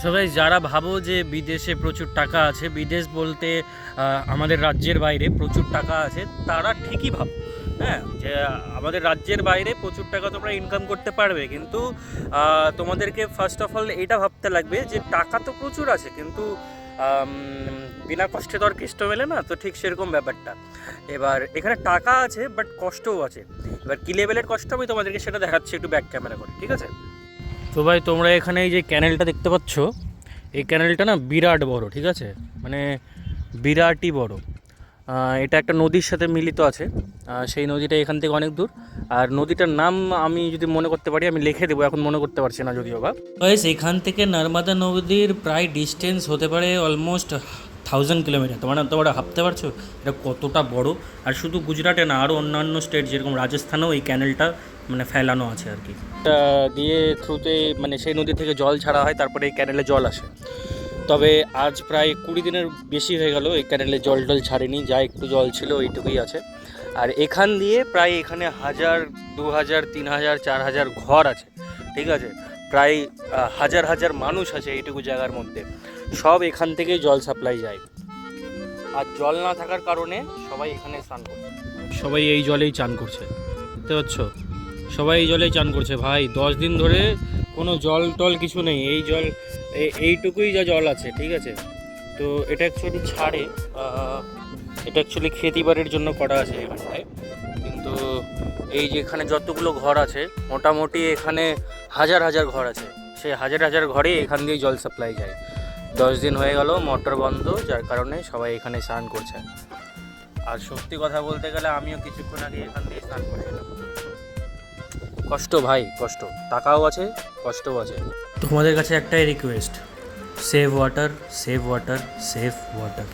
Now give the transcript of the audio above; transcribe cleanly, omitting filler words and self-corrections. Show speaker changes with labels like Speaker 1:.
Speaker 1: সবাই যারা ভাবো যে বিদেশে প্রচুর টাকা আছে, বিদেশ বলতে আমাদের রাজ্যের বাইরে প্রচুর টাকা আছে, তারা ঠিকই ভাবো। হ্যাঁ, যে আমাদের রাজ্যের বাইরে প্রচুর টাকা তোমরা ইনকাম করতে পারবে, কিন্তু তোমাদেরকে ফার্স্ট অফ অল এটা ভাবতে লাগবে যে টাকা তো প্রচুর আছে, কিন্তু বিনা কষ্টে তো আর কেষ্ট মেলে না, তো ঠিক সেরকম ব্যাপারটা। এবার এখানে টাকা আছে বাট কষ্টও আছে। এবার কী লেভেলের কষ্ট আমি তোমাদেরকে সেটা দেখাচ্ছি একটু ব্যাক ক্যামেরা করে, ঠিক আছে? তো ভাই তোমরা এখানে এই যে ক্যানেলটা দেখতে পাচ্ছ, এই ক্যানেলটা না বিরাট বড়, ঠিক আছে, মানে বিরাটই বড়। এটা একটা নদীর সাথে মিলিত আছে, সেই নদীটা এখান থেকে অনেক দূর। আর নদীটার নাম আমি যদি মনে করতে পারি আমি লিখে দেবো, এখন মনে করতে পারছি না যদিও বা। এখান থেকে নর্মদা নদীর প্রায় ডিস্টেন্স হতে পারে অলমোস্ট 1000 কিলোমিটার। তোমরা ভাবতে পারছো এটা কতটা বড়? আর শুধু গুজরাটে না, আরও অন্যান্য স্টেট যেরকম রাজস্থানেও এই ক্যানেলটা মানে ফেলানো আছে আর কি। দিয়ে থ্রুতে মানে সেই নদী থেকে জল ছাড়া হয়, তারপরে এই ক্যানেলে জল আসে। তবে আজ প্রায় 20 দিনের বেশি হয়ে গেল এই ক্যানেলে জল টল ছাড়েনি, যা একটু জল ছিল ওইটুকুই আছে। আর এখান দিয়ে প্রায় এখানে 1000, 2000, 3000, 4000 ঘর আছে, ঠিক আছে, প্রায় হাজার হাজার মানুষ আছে এইটুকু জায়গার মধ্যে। সব এখান থেকেই জল সাপ্লাই যায়। আর জল না থাকার কারণে সবাই এখানে স্নান করছে, সবাই এই জলেই চান করছে, বুঝতে পারছো? সবাই এই জলেই চান করছে ভাই। 10 দিন ধরে কোনো জল টল কিছু নেই, এই জল এইটুকুই যা জল আছে, ঠিক আছে। তো এটা অ্যাকচুয়ালি ছাড়ে, এটা অ্যাকচুয়ালি খেতিবাড়ির জন্য করা আছে এখানটায়। কিন্তু এই যে এখানে যতগুলো ঘর আছে মোটামুটি এখানে হাজার হাজার ঘর আছে, সেই হাজার হাজার ঘরে এখান দিয়ে জল সাপ্লাই যায়। 10 দিন হয়ে গেল মোটর বন্ধ, যার কারণে সবাই এখানে স্নান করছে। আর সত্যি কথা বলতে গেলে আমিও কিছুক্ষণ আগে এখান দিয়ে স্নান করে এলাম। কষ্ট ভাই, কষ্ট, টাকাও আছে, কষ্টও আছে। তোমাদের কাছে একটাই request, save water, save water, save water.